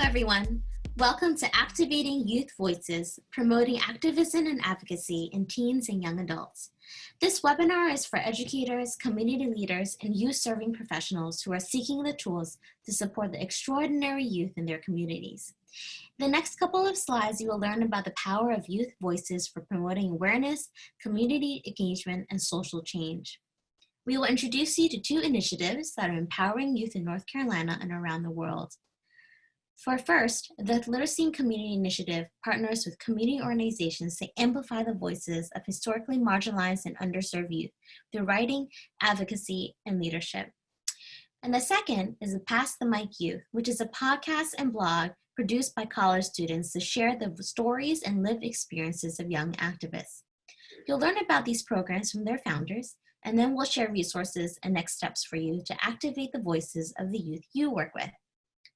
everyone. Welcome to Activating Youth Voices, promoting activism and advocacy in teens and young adults. This webinar is for educators, community leaders, and youth-serving professionals who are seeking the tools to support the extraordinary youth in their communities. In the next couple of slides, you will learn about the power of youth voices for promoting awareness, community engagement, and social change. We will introduce you to two initiatives that are empowering youth in North Carolina and around the world. For first, the Literacy and Community Initiative partners with community organizations to amplify the voices of historically marginalized and underserved youth through writing, advocacy, and leadership. And the second is the Pass the Mic Youth, which is a podcast and blog produced by college students to share the stories and lived experiences of young activists. You'll learn about these programs from their founders, and then we'll share resources and next steps for you to activate the voices of the youth you work with.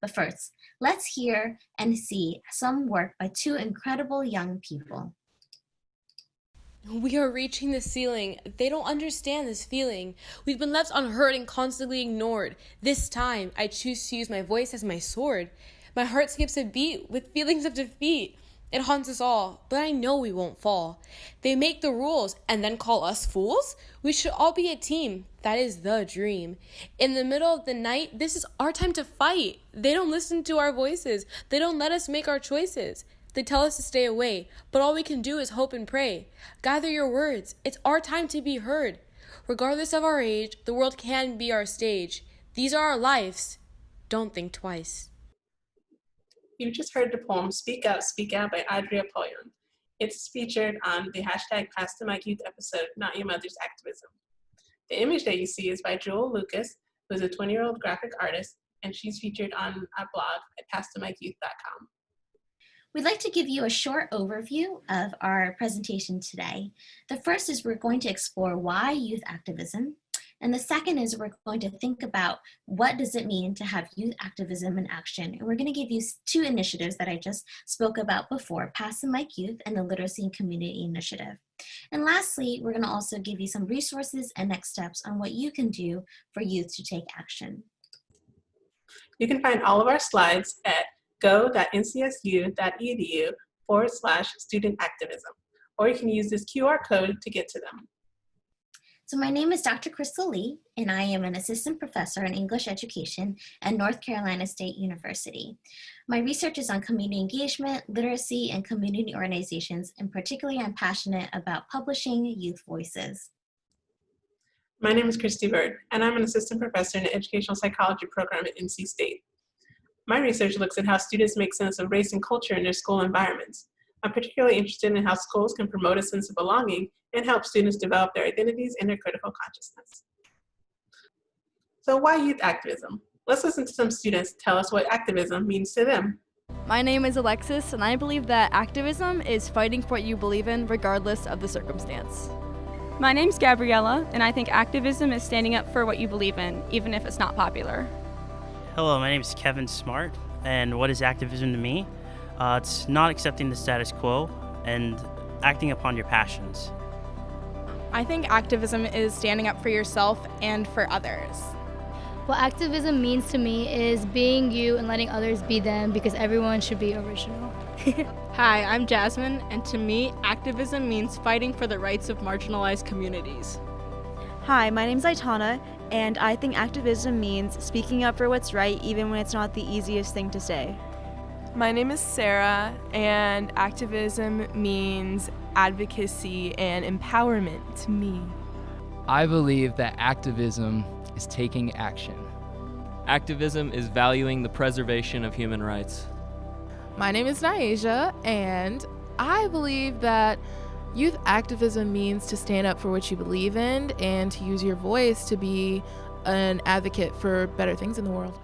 But first, let's hear and see some work by two incredible young people. We are reaching the ceiling. They don't understand this feeling. We've been left unheard and constantly ignored. This time, I choose to use my voice as my sword. My heart skips a beat with feelings of defeat. It haunts us all, but I know we won't fall. They make the rules and then call us fools? We should all be a team. That is the dream. In the middle of the night, this is our time to fight. They don't listen to our voices. They don't let us make our choices. They tell us to stay away, but all we can do is hope and pray. Gather your words. It's our time to be heard. Regardless of our age, the world can be our stage. These are our lives. Don't think twice. You just heard the poem Speak Out by Adria Poyon. It's featured on the hashtag Pass the Mic Youth episode, Not Your Mother's Activism. The image that you see is by Jewel Lucas, who is a 20-year-old graphic artist, and she's featured on our blog at passthemicyouth.com. We'd like to give you a short overview of our presentation today. The first is we're going to explore why youth activism. And the second is we're going to think about what does it mean to have youth activism in action. And we're going to give you two initiatives that I just spoke about before, Pass the Mic Youth and the Literacy and Community Initiative. And lastly, we're going to also give you some resources and next steps on what you can do for youth to take action. You can find all of our slides at go.ncsu.edu/student activism, or you can use this QR code to get to them. So my name is Dr. Christy Lee, and I am an assistant professor in English education at North Carolina State University. My research is on community engagement, literacy, and community organizations, and particularly I'm passionate about publishing youth voices. My name is Christy Byrd, and I'm an assistant professor in the educational psychology program at NC State. My research looks at how students make sense of race and culture in their school environments. I'm particularly interested in how schools can promote a sense of belonging and help students develop their identities and their critical consciousness. So why youth activism? Let's listen to some students tell us what activism means to them. My name is Alexis, and I believe that activism is fighting for what you believe in regardless of the circumstance. My name's Gabriella, and I think activism is standing up for what you believe in, even if it's not popular. Hello, my name is Kevin Smart, and what is activism to me? It's not accepting the status quo and acting upon your passions. I think activism is standing up for yourself and for others. What activism means to me is being you and letting others be them, because everyone should be original. Hi, I'm Jasmine, and to me, activism means fighting for the rights of marginalized communities. Hi, my name's Aitana, and I think activism means speaking up for what's right even when it's not the easiest thing to say. My name is Sarah, and activism means advocacy and empowerment to me. I believe that activism is taking action. Activism is valuing the preservation of human rights. My name is Naisha, and I believe that youth activism means to stand up for what you believe in and to use your voice to be an advocate for better things in the world.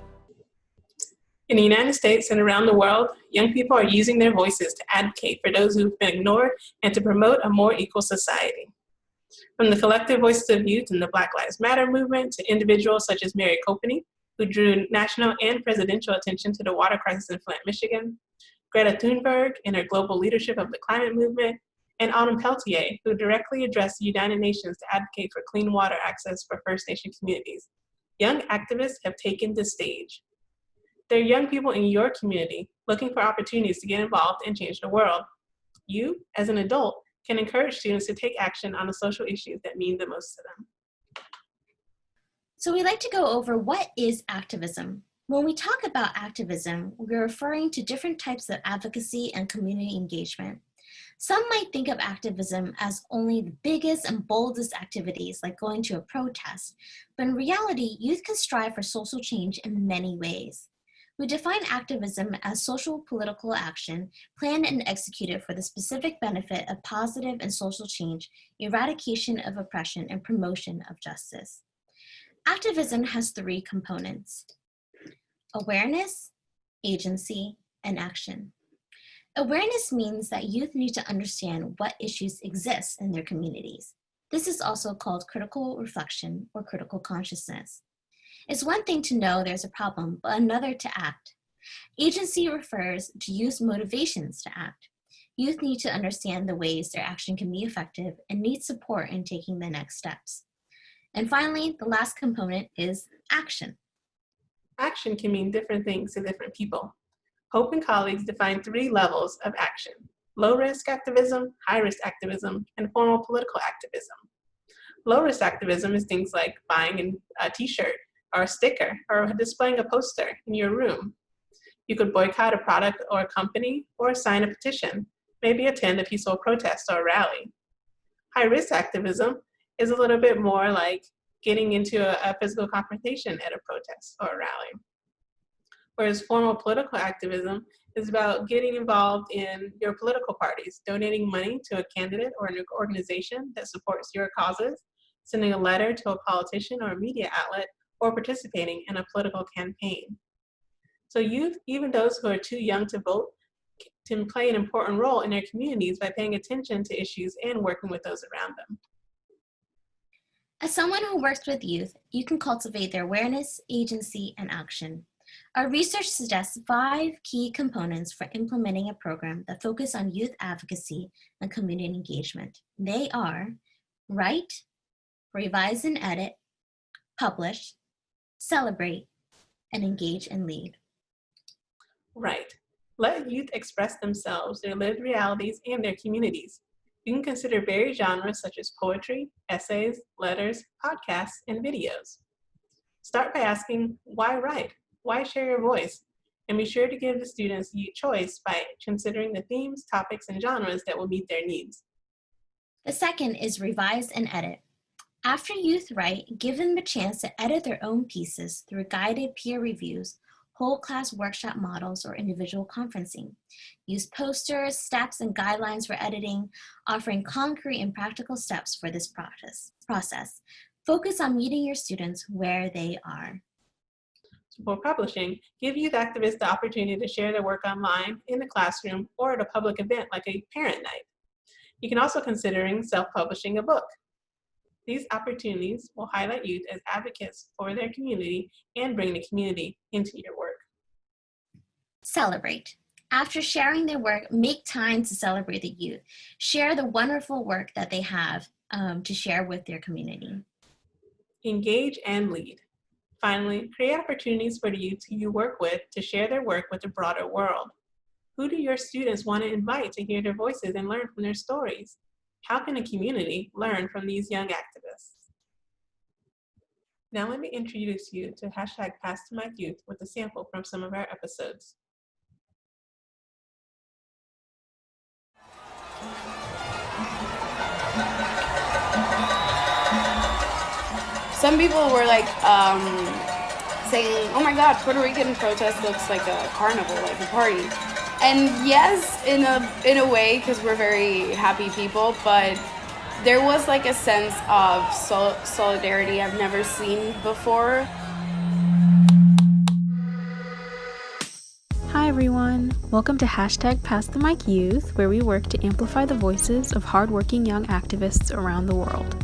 In the United States and around the world, young people are using their voices to advocate for those who've been ignored and to promote a more equal society. From the collective voices of youth in the Black Lives Matter movement to individuals such as Mary Copeny, who drew national and presidential attention to the water crisis in Flint, Michigan, Greta Thunberg in her global leadership of the climate movement, and Autumn Peltier, who directly addressed the United Nations to advocate for clean water access for First Nation communities. Young activists have taken the stage. There are young people in your community looking for opportunities to get involved and change the world. You, as an adult, can encourage students to take action on the social issues that mean the most to them. So we like to go over what is activism. When we talk about activism, we're referring to different types of advocacy and community engagement. Some might think of activism as only the biggest and boldest activities, like going to a protest, but in reality, youth can strive for social change in many ways. We define activism as social political action planned and executed for the specific benefit of positive and social change, eradication of oppression, and promotion of justice. Activism has three components: awareness, agency, and action. Awareness means that youth need to understand what issues exist in their communities. This is also called critical reflection or critical consciousness. It's one thing to know there's a problem, but another to act. Agency refers to youth's motivations to act. Youth need to understand the ways their action can be effective and need support in taking the next steps. And finally, the last component is action. Action can mean different things to different people. Hope and colleagues define 3 levels of action: low-risk activism, high-risk activism, and formal political activism. Low-risk activism is things like buying a t-shirt or a sticker or displaying a poster in your room. You could boycott a product or a company or sign a petition, maybe attend a peaceful protest or a rally. High-risk activism is a little bit more like getting into a physical confrontation at a protest or a rally. Whereas formal political activism is about getting involved in your political parties, donating money to a candidate or an organization that supports your causes, sending a letter to a politician or a media outlet, or participating in a political campaign. So youth, even those who are too young to vote, can play an important role in their communities by paying attention to issues and working with those around them. As someone who works with youth, you can cultivate their awareness, agency, and action. Our research suggests 5 key components for implementing a program that focus on youth advocacy and community engagement. They are write, revise and edit, publish, celebrate, and engage and lead. Right. Let youth express themselves, their lived realities, and their communities. You can consider varied genres such as poetry, essays, letters, podcasts, and videos. Start by asking, why write? Why share your voice? And be sure to give the students choice by considering the themes, topics, and genres that will meet their needs. The second is revise and edit. After youth write, give them a chance to edit their own pieces through guided peer reviews, whole class workshop models, or individual conferencing. Use posters, steps, and guidelines for editing, offering concrete and practical steps for this process. Focus on meeting your students where they are. For publishing, give youth activists the opportunity to share their work online, in the classroom, or at a public event like a parent night. You can also consider self-publishing a book. These opportunities will highlight youth as advocates for their community and bring the community into your work. Celebrate. After sharing their work, make time to celebrate the youth. Share the wonderful work that they have to share with their community. Engage and lead. Finally, create opportunities for the youth who you work with to share their work with the broader world. Who do your students want to invite to hear their voices and learn from their stories? How can a community learn from these young activists? Now let me introduce you to #PassToMicYouth with a sample from some of our episodes. Some people were like saying, oh my God, Puerto Rican protest looks like a carnival, like a party. And yes, in a way, because we're very happy people, but there was like a sense of solidarity I've never seen before. Hi everyone, welcome to #PassTheMicYouth, where we work to amplify the voices of hardworking young activists around the world.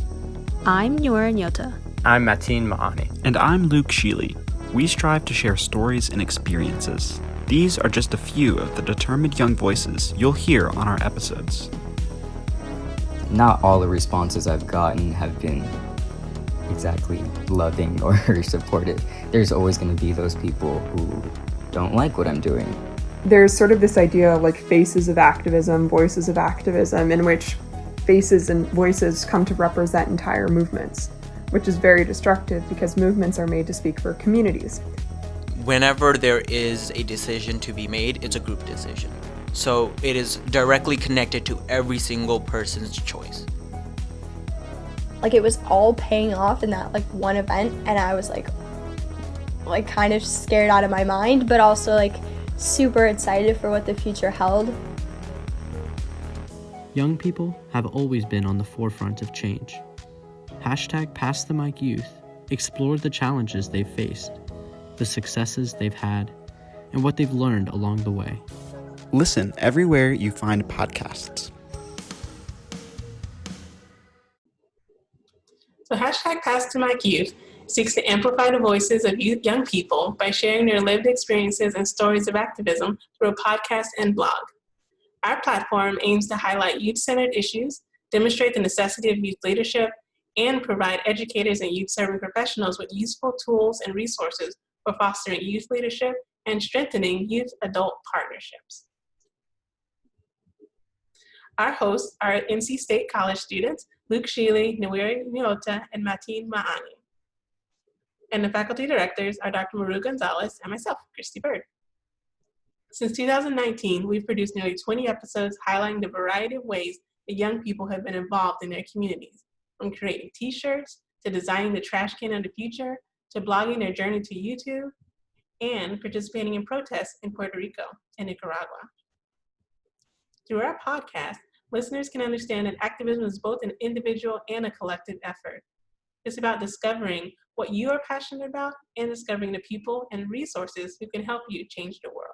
I'm Nuera Nyota. I'm Mateen Maani. And I'm Luke Sheely. We strive to share stories and experiences. These are just a few of the determined young voices you'll hear on our episodes. Not all the responses I've gotten have been exactly loving or supportive. There's always going to be those people who don't like what I'm doing. there's sort of this idea of like faces of activism, voices of activism, in which faces and voices come to represent entire movements, which is very destructive because movements are made to speak for communities. Whenever there is a decision to be made, it's a group decision. So it is directly connected to every single person's choice. Like it was all paying off in that like one event, and I was like kind of scared out of my mind, but also like super excited for what the future held. Young people have always been on the forefront of change. #PassTheMicYouth explored the challenges they've faced, the successes they've had, and what they've learned along the way. Listen everywhere you find podcasts. So #PassTheMicYouth seeks to amplify the voices of young people by sharing their lived experiences and stories of activism through a podcast and blog. Our platform aims to highlight youth-centered issues, demonstrate the necessity of youth leadership, and provide educators and youth-serving professionals with useful tools and resources for fostering youth leadership and strengthening youth-adult partnerships. Our hosts are NC State College students, Luke Sheely, Nawiri Nyota, and Mateen Maani. And the faculty directors are Dr. Maru Gonzalez and myself, Christy Byrd. Since 2019, we've produced nearly 20 episodes highlighting the variety of ways that young people have been involved in their communities, from creating t-shirts, to designing the trash can of the future, to blogging their journey to YouTube, and participating in protests in Puerto Rico and Nicaragua. Through our podcast, listeners can understand that activism is both an individual and a collective effort. It's about discovering what you are passionate about and discovering the people and resources who can help you change the world.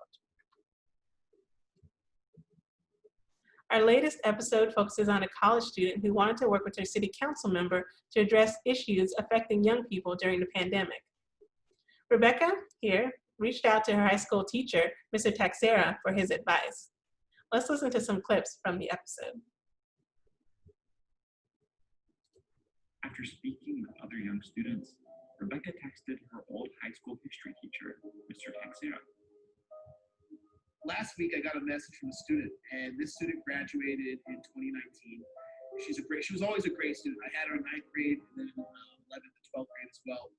Our latest episode focuses on a college student who wanted to work with her city council member to address issues affecting young people during the pandemic. Rebecca here reached out to her high school teacher, Mr. Taxera, for his advice. Let's listen to some clips from the episode. After speaking with other young students, Rebecca texted her old high school history teacher, Mr. Taxera. Last week I got a message from a student, and this student graduated in 2019. She was always a great student. I had her in 9th grade and then 11th and 12th grade as well.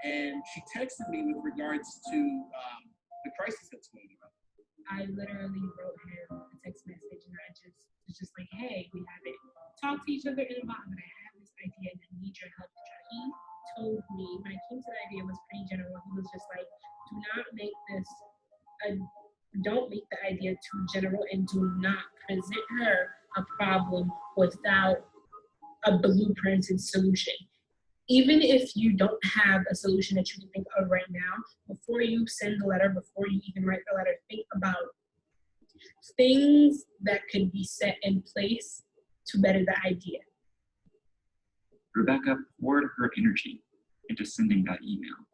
And she texted me with regards to the crisis that's going on. I literally wrote him a text message, and I was just like, hey, we haven't talked to each other in a while, but I have this idea and I need your help to try. He told me, when it came to the idea, it was pretty general. He was just like, don't make the idea too general, and do not present her a problem without a blueprinted solution. Even if you don't have a solution that you can think of right now, before you send the letter, before you even write the letter, think about things that could be set in place to better the idea. Rebecca poured her energy into sending that email,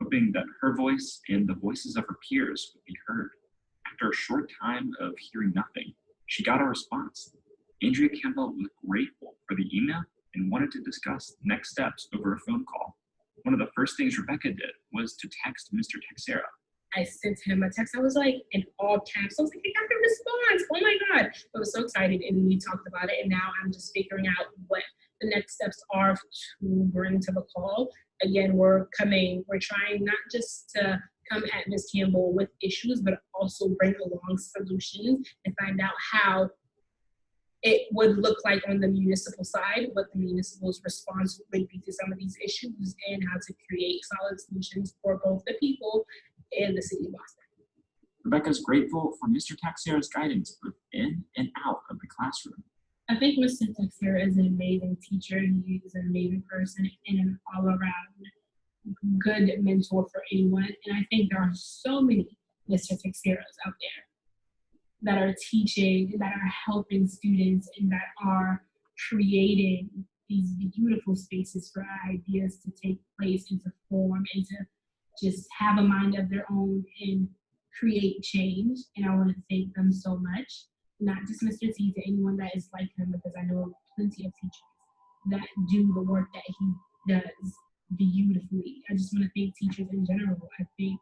hoping that her voice and the voices of her peers would be heard. After a short time of hearing nothing, she got a response. Andrea Campbell was grateful for the email and wanted to discuss next steps over a phone call. One of the first things Rebecca did was to text Mr. Taxera. I sent him a text. I was like, in all caps. I was like, I got the response. Oh my God. I was so excited, and we talked about it, and now I'm just figuring out what the next steps are to bring to the call. Again, we're trying not just to come at Ms. Campbell with issues, but also bring along solutions and find out how it would look like on the municipal side, what the municipal's response would be to some of these issues, and how to create solid solutions for both the people and the city of Boston. Rebecca's grateful for Mr. Taxera's guidance both in and out of the classroom. I think Mr. Taxera is an amazing teacher. He is an amazing person and an all-around good mentor for anyone. And I think there are so many Mr. Taxeras out there that are teaching, that are helping students, and that are creating these beautiful spaces for ideas to take place and to form and to just have a mind of their own and create change. And I want to thank them so much. Not just Mr. T, to anyone that is like him, because I know plenty of teachers that do the work that he does beautifully. I just want to thank teachers in general. I think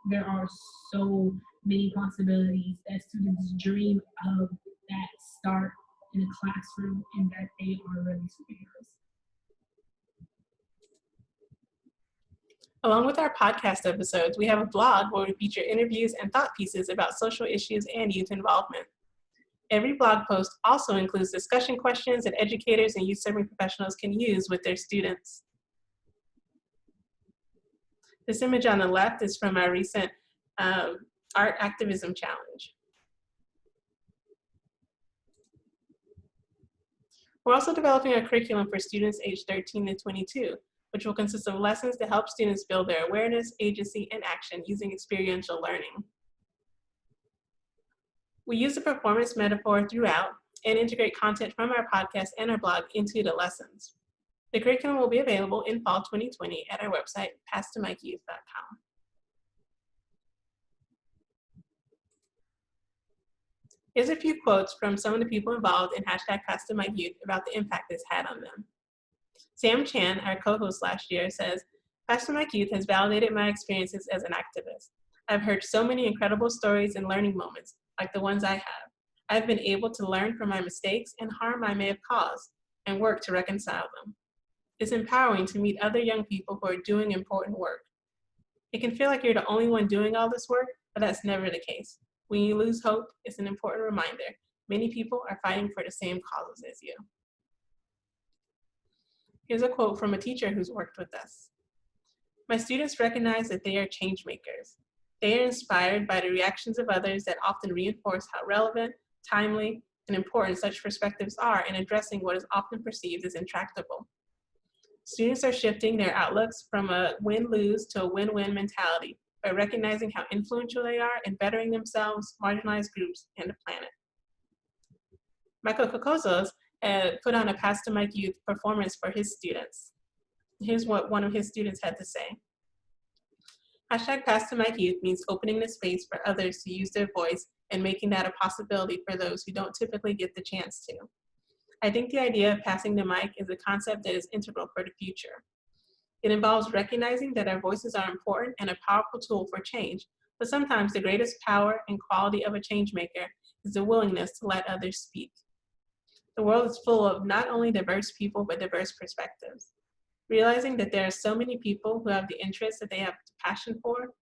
there are so many possibilities, that students dream of that start in a classroom and that they are really superheroes. Along with our podcast episodes, we have a blog where we feature interviews and thought pieces about social issues and youth involvement. Every blog post also includes discussion questions that educators and youth serving professionals can use with their students. This image on the left is from our recent Art Activism Challenge. We're also developing a curriculum for students aged 13 to 22, which will consist of lessons to help students build their awareness, agency, and action using experiential learning. We use the performance metaphor throughout and integrate content from our podcast and our blog into the lessons. The curriculum will be available in fall 2020 at our website, pasttomikeyouth.com. Here's a few quotes from some of the people involved in #PasToMikeYouth about the impact this had on them. Sam Chan, our co-host last year, says, Pass to Mike Youth has validated my experiences as an activist. I've heard so many incredible stories and learning moments, like the ones I have. I've been able to learn from my mistakes and harm I may have caused, and work to reconcile them. It's empowering to meet other young people who are doing important work. It can feel like you're the only one doing all this work, but that's never the case. When you lose hope, it's an important reminder. Many people are fighting for the same causes as you. Here's a quote from a teacher who's worked with us. My students recognize that they are change makers. They are inspired by the reactions of others that often reinforce how relevant, timely, and important such perspectives are in addressing what is often perceived as intractable. Students are shifting their outlooks from a win-lose to a win-win mentality by recognizing how influential they are in bettering themselves, marginalized groups, and the planet. Michael Kokozos put on a Pass to Mike Youth performance for his students. Here's what one of his students had to say. Pass to Mike Youth means opening the space for others to use their voice and making that a possibility for those who don't typically get the chance to. I think the idea of passing the mic is a concept that is integral for the future. It involves recognizing that our voices are important and a powerful tool for change, but sometimes the greatest power and quality of a change maker is the willingness to let others speak. The world is full of not only diverse people, but diverse perspectives. Realizing that there are so many people who have the interests that they have passion for,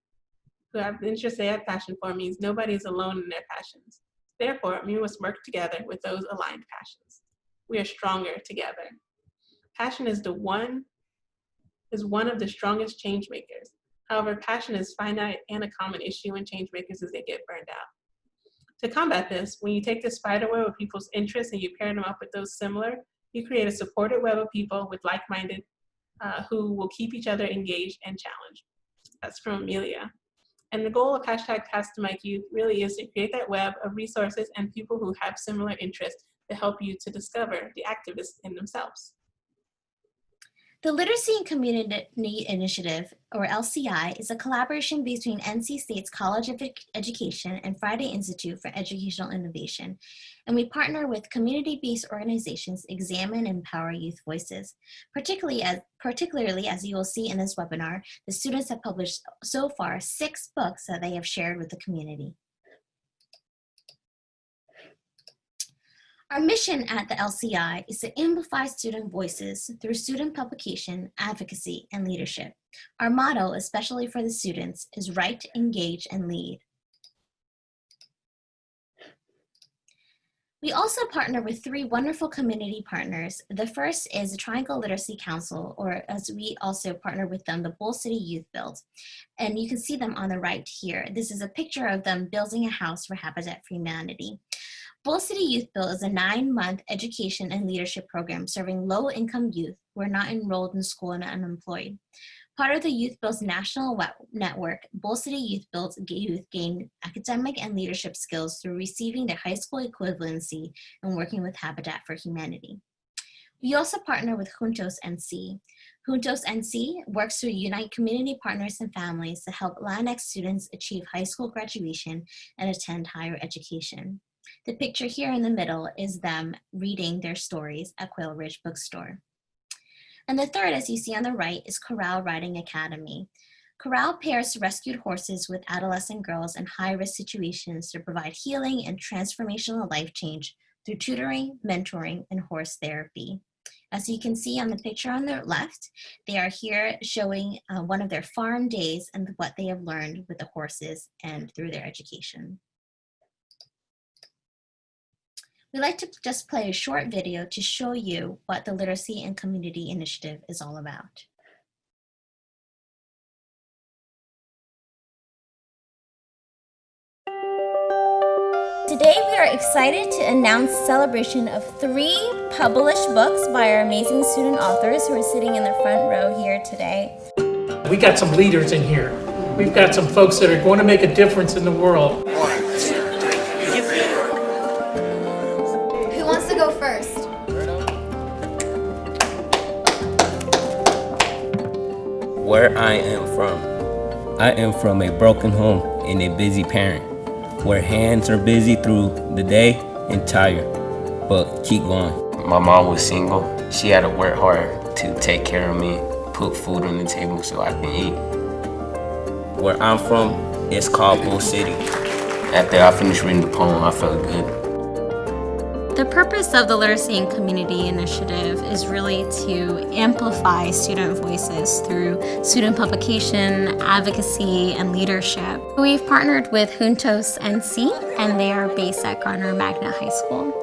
means nobody is alone in their passions. Therefore, we must work together with those aligned passions. We are stronger together. Passion is one of the strongest change makers. However, passion is finite and a common issue in change makers as they get burned out. To combat this, when you take the spider web of people's interests and you pair them up with those similar, you create a supported web of people with like-minded who will keep each other engaged and challenged. That's from Amelia. And the goal of Pass to Mike Youth really is to create that web of resources and people who have similar interests to help you to discover the activists in themselves. The Literacy and Community Initiative, or LCI, is a collaboration between NC State's College of Education and Friday Institute for Educational Innovation, and we partner with community-based organizations to examine and empower youth voices. Particularly as you will see in this webinar, the students have published so far 6 books that they have shared with the community. Our mission at the LCI is to amplify student voices through student publication, advocacy, and leadership. Our motto, especially for the students, is write, engage, and lead. We also partner with 3 wonderful community partners. The first is the Triangle Literacy Council, or as we also partner with them, the Bull City Youth Build. And you can see them on the right here. This is a picture of them building a house for Habitat for Humanity. Bull City Youth Build is a 9-month education and leadership program serving low-income youth who are not enrolled in school and unemployed. Part of the Youth Build's national network, Bull City Youth Build's youth gain academic and leadership skills through receiving their high school equivalency and working with Habitat for Humanity. We also partner with Juntos NC. Juntos NC works to unite community partners and families to help Latinx students achieve high school graduation and attend higher education. The picture here in the middle is them reading their stories at Quail Ridge Bookstore. And the third, as you see on the right, is Corral Riding Academy. Corral pairs rescued horses with adolescent girls in high-risk situations to provide healing and transformational life change through tutoring, mentoring, and horse therapy. As you can see on the picture on the left, they are here showing one of their farm days and what they have learned with the horses and through their education. We'd like to just play a short video to show you what the Literacy and Community Initiative is all about. Today we are excited to announce celebration of 3 published books by our amazing student authors who are sitting in the front row here today. We got some leaders in here. We've got some folks that are going to make a difference in the world. Who wants to go first? Where I am from a broken home and a busy parent, where hands are busy through the day and tired, but keep going. My mom was single. She had to work hard to take care of me, put food on the table so I can eat. Where I'm from, it's called Bull City. After I finished reading the poem, I felt good. The purpose of the Literacy and Community Initiative is really to amplify student voices through student publication, advocacy, and leadership. We've partnered with Juntos NC, and they are based at Garner Magnet High School.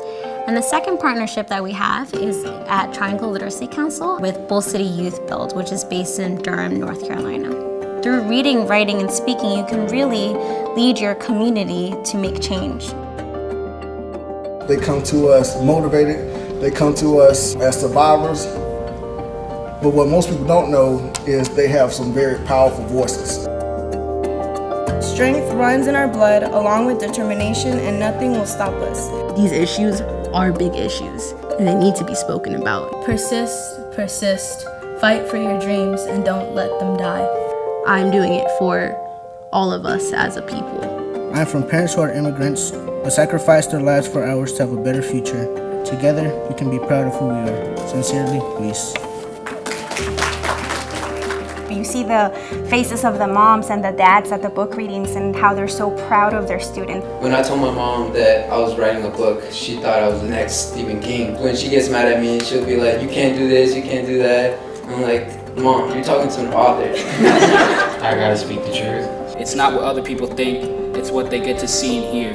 And the second partnership that we have is at Triangle Literacy Council with Bull City Youth Build, which is based in Durham, North Carolina. Through reading, writing, and speaking, you can really lead your community to make change. They come to us motivated, they come to us as survivors, but what most people don't know is they have some very powerful voices. Strength runs in our blood along with determination, and nothing will stop us. These issues are big issues, and they need to be spoken about. Persist, persist, fight for your dreams, and don't let them die. I'm doing it for all of us as a people. I'm from parents who are immigrants, who sacrificed their lives for ours to have a better future. Together, we can be proud of who we are. Sincerely, Luis. You see the faces of the moms and the dads at the book readings and how they're so proud of their students. When I told my mom that I was writing a book, she thought I was the next Stephen King. When she gets mad at me, she'll be like, you can't do this, you can't do that. I'm like, Mom, you're talking to an author. I gotta speak the truth. It's not what other people think, it's what they get to see and hear.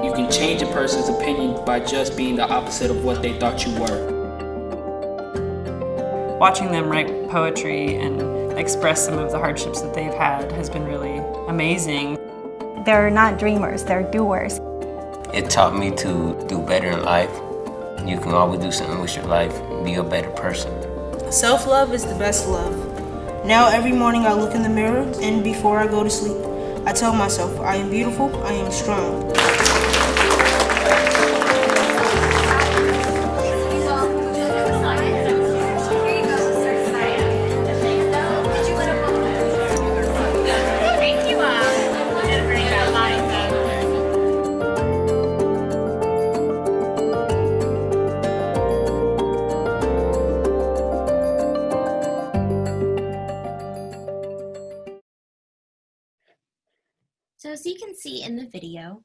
You can change a person's opinion by just being the opposite of what they thought you were. Watching them write poetry and express some of the hardships that they've had has been really amazing. They're not dreamers, they're doers. It taught me to do better in life. You can always do something with your life, be a better person. Self-love is the best love. Now every morning I look in the mirror, and before I go to sleep, I tell myself, I am beautiful, I am strong. So as you can see in the video,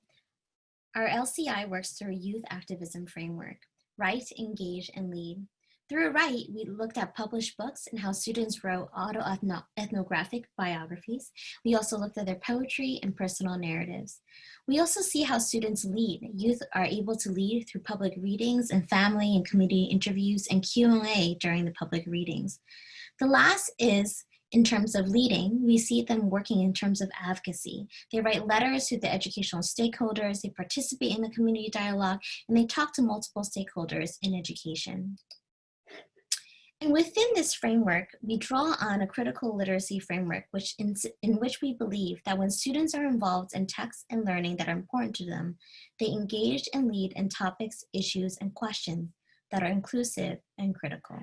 our LCI works through a youth activism framework: write, engage, and lead. Through Write, we looked at published books and how students wrote autoethnographic biographies. We also looked at their poetry and personal narratives. We also see how students lead. Youth are able to lead through public readings and family and community interviews and Q&A during the public readings. The last is, in terms of leading, we see them working in terms of advocacy. They write letters to the educational stakeholders, they participate in the community dialogue, and they talk to multiple stakeholders in education. And within this framework, we draw on a critical literacy framework in which we believe that when students are involved in texts and learning that are important to them, they engage and lead in topics, issues, and questions that are inclusive and critical.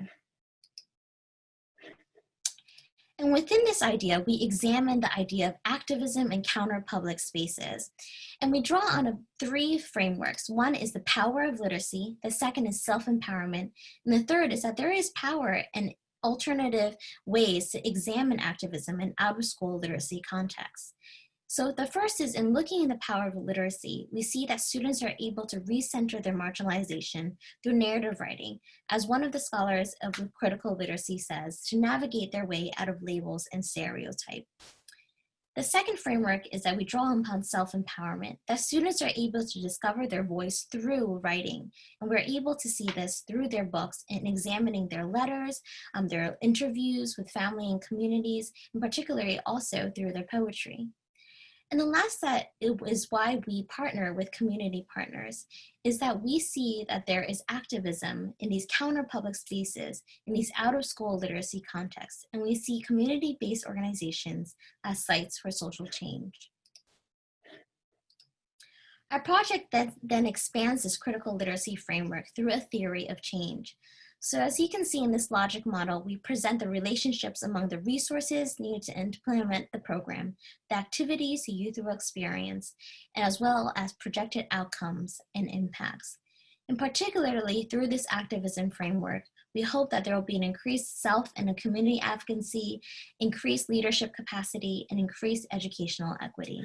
And within this idea, we examine the idea of activism and counter public spaces. And we draw on 3 frameworks. One is the power of literacy, the second is self-empowerment, and the third is that there is power and alternative ways to examine activism in out-of-school literacy contexts. So the first is, in looking at the power of literacy, we see that students are able to recenter their marginalization through narrative writing, as one of the scholars of critical literacy says, to navigate their way out of labels and stereotype. The second framework is that we draw upon self-empowerment, that students are able to discover their voice through writing, and we're able to see this through their books and examining their letters, their interviews with family and communities, and particularly also through their poetry. And the last that is why we partner with community partners is that we see that there is activism in these counter-public spaces, in these out-of-school literacy contexts, and we see community-based organizations as sites for social change. Our project then expands this critical literacy framework through a theory of change. So as you can see in this logic model, we present the relationships among the resources needed to implement the program, the activities the youth will experience, as well as projected outcomes and impacts. And particularly through this activism framework, we hope that there will be an increased self and community advocacy, increased leadership capacity, and increased educational equity.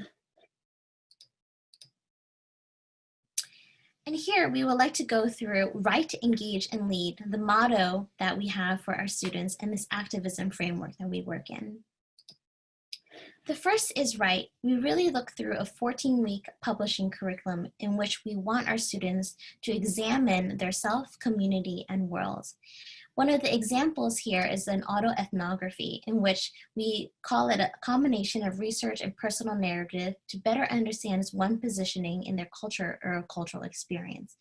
And here we would like to go through Write, Engage, and Lead, the motto that we have for our students in this activism framework that we work in. The first is Write. We really look through a 14-week publishing curriculum in which we want our students to examine their self, community, and world. One of the examples here is an autoethnography, in which we call it a combination of research and personal narrative to better understand one's positioning in their culture or cultural experience.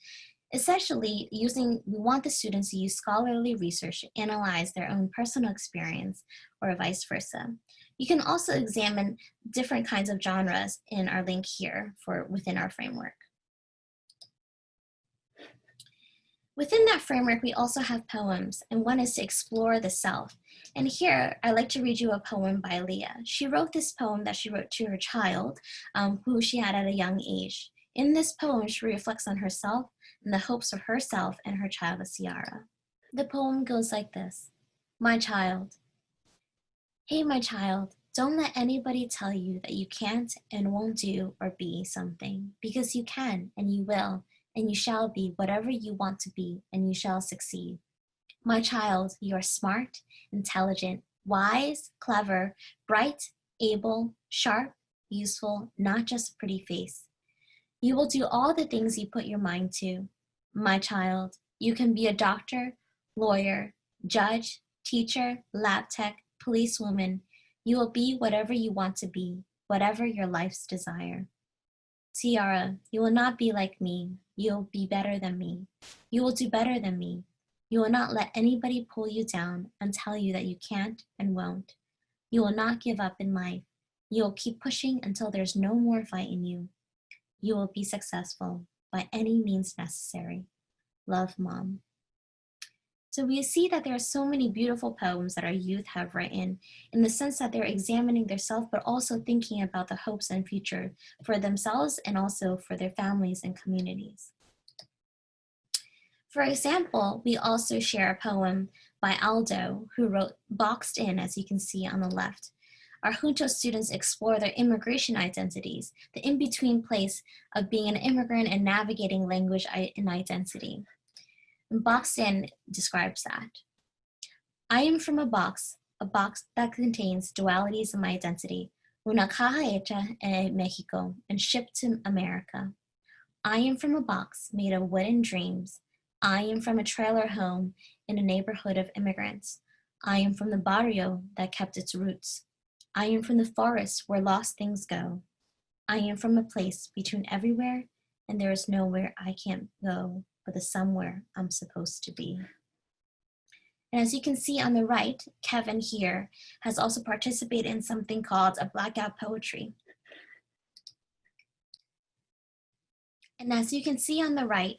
Essentially, we want the students to use scholarly research to analyze their own personal experience or vice versa. You can also examine different kinds of genres in our link here within our framework. Within that framework, we also have poems, and one is to explore the self. And here, I'd like to read you a poem by Leah. She wrote this poem that she wrote to her child, who she had at a young age. In this poem, she reflects on herself and the hopes of herself and her child, Ciara. The poem goes like this. My child. Hey, my child, don't let anybody tell you that you can't and won't do or be something, because you can and you will. And you shall be whatever you want to be, and you shall succeed. My child, you are smart, intelligent, wise, clever, bright, able, sharp, useful, not just a pretty face. You will do all the things you put your mind to. My child, you can be a doctor, lawyer, judge, teacher, lab tech, policewoman. You will be whatever you want to be, whatever your life's desire. Ciara, you will not be like me. You will be better than me. You will do better than me. You will not let anybody pull you down and tell you that you can't and won't. You will not give up in life. You will keep pushing until there's no more fight in you. You will be successful by any means necessary. Love, Mom. So we see that there are so many beautiful poems that our youth have written in the sense that they're examining their self, but also thinking about the hopes and future for themselves and also for their families and communities. For example, we also share a poem by Aldo, who wrote Boxed In, as you can see on the left. Our Junto students explore their immigration identities, the in-between place of being an immigrant and navigating language and identity. And Boxed In describes that. I am from a box that contains dualities of my identity, una caja hecha en Mexico and shipped to America. I am from a box made of wooden dreams. I am from a trailer home in a neighborhood of immigrants. I am from the barrio that kept its roots. I am from the forest where lost things go. I am from a place between everywhere and there is nowhere I can't go, but the somewhere I'm supposed to be. And as you can see on the right, Kevin here has also participated in something called a blackout poetry. And as you can see on the right,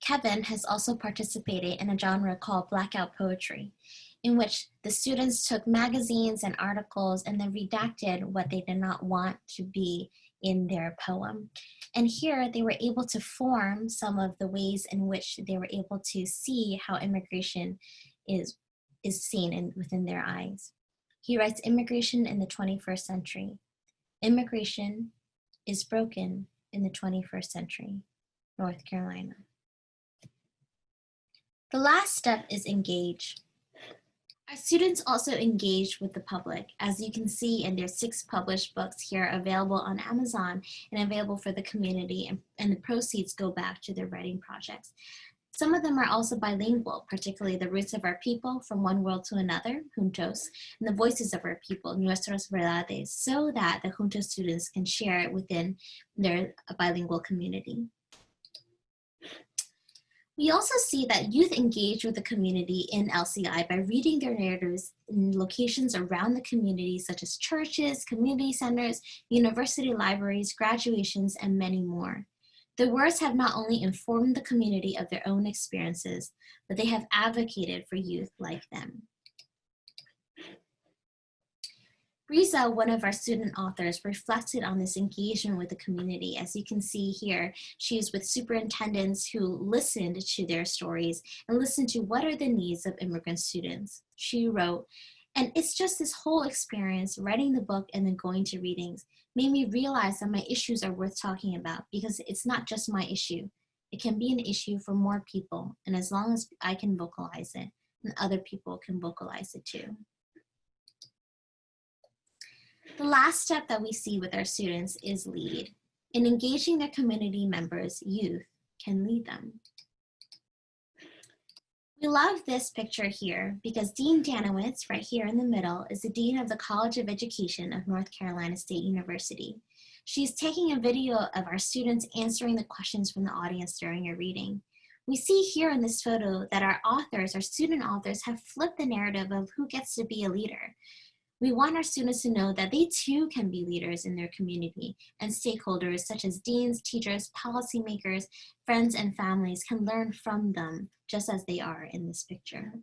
Kevin has also participated in a genre called blackout poetry, in which the students took magazines and articles and then redacted what they did not want to be in their poem. And here they were able to form some of the ways in which they were able to see how immigration is is seen within their eyes. He writes, immigration in the 21st century. Immigration is broken in the 21st century, North Carolina. The last step is engage. Our students also engage with the public. As you can see in their 6 published books here available on Amazon and available for the community, and the proceeds go back to their writing projects. Some of them are also bilingual, particularly The Roots of Our People, From One World to Another, Juntos, and The Voices of Our People, Nuestras Verdades, so that the Juntos students can share it within their bilingual community. We also see that youth engage with the community in LCI by reading their narratives in locations around the community, such as churches, community centers, university libraries, graduations, and many more. The words have not only informed the community of their own experiences, but they have advocated for youth like them. Riza, one of our student authors, reflected on this engagement with the community. As you can see here, she is with superintendents who listened to their stories and listened to what are the needs of immigrant students. She wrote, and it's just this whole experience, writing the book and then going to readings, made me realize that my issues are worth talking about, because it's not just my issue. It can be an issue for more people, and as long as I can vocalize it, then other people can vocalize it too. The last step that we see with our students is lead. In engaging their community members, youth can lead them. We love this picture here because Dean Danowitz, right here in the middle, is the Dean of the College of Education of North Carolina State University. She's taking a video of our students answering the questions from the audience during a reading. We see here in this photo that our authors, our student authors, have flipped the narrative of who gets to be a leader. We want our students to know that they too can be leaders in their community, and stakeholders such as deans, teachers, policymakers, friends, and families can learn from them just as they are in this picture.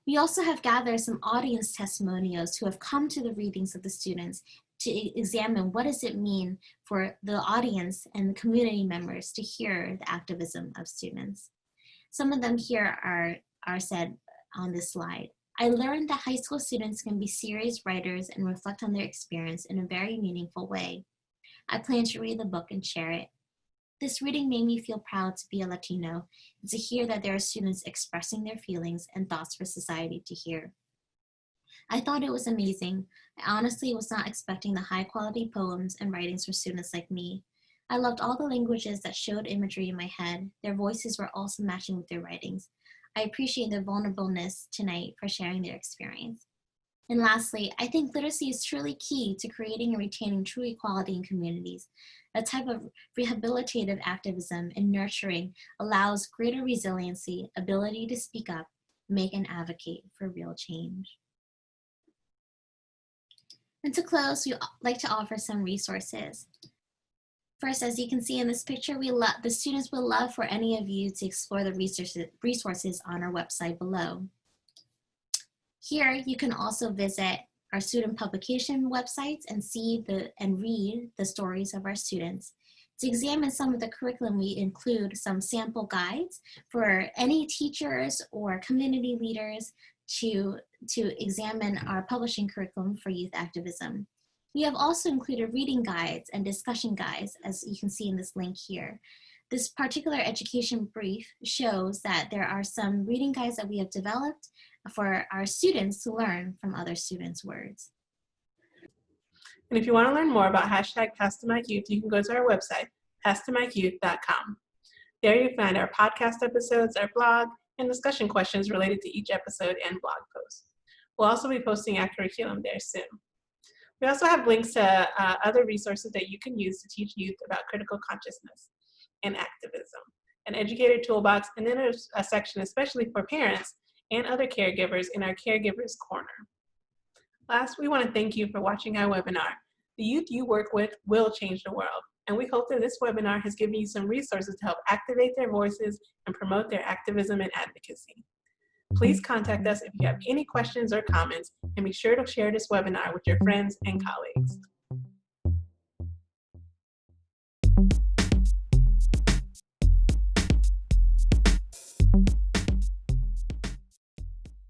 We also have gathered some audience testimonials who have come to the readings of the students to examine what does it mean for the audience and the community members to hear the activism of students. Some of them here are said on this slide. I learned that high school students can be serious writers and reflect on their experience in a very meaningful way. I plan to read the book and share it. This reading made me feel proud to be a Latino and to hear that there are students expressing their feelings and thoughts for society to hear. I thought it was amazing. I honestly was not expecting the high quality poems and writings from students like me. I loved all the languages that showed imagery in my head. Their voices were also matching with their writings. I appreciate their vulnerableness tonight for sharing their experience. And lastly, I think literacy is truly key to creating and retaining true equality in communities. A type of rehabilitative activism and nurturing allows greater resiliency, ability to speak up, make and advocate for real change. And to close, we'd like to offer some resources. First, as you can see in this picture, the students would love for any of you to explore the resources on our website below. Here, you can also visit our student publication websites and read the stories of our students. To examine some of the curriculum, we include some sample guides for any teachers or community leaders to examine our publishing curriculum for youth activism. We have also included reading guides and discussion guides, as you can see in this link here. This particular education brief shows that there are some reading guides that we have developed for our students to learn from other students' words. And if you want to learn more about #PasToMicYouth, you can go to our website, pastomicYouth.com. There you find our podcast episodes, our blog, and discussion questions related to each episode and blog post. We'll also be posting our curriculum there soon. We also have links to other resources that you can use to teach youth about critical consciousness and activism, an educator toolbox, and then a section especially for parents and other caregivers in our Caregivers Corner. Last, we want to thank you for watching our webinar. The youth you work with will change the world, and we hope that this webinar has given you some resources to help activate their voices and promote their activism and advocacy. Please contact us if you have any questions or comments, and be sure to share this webinar with your friends and colleagues.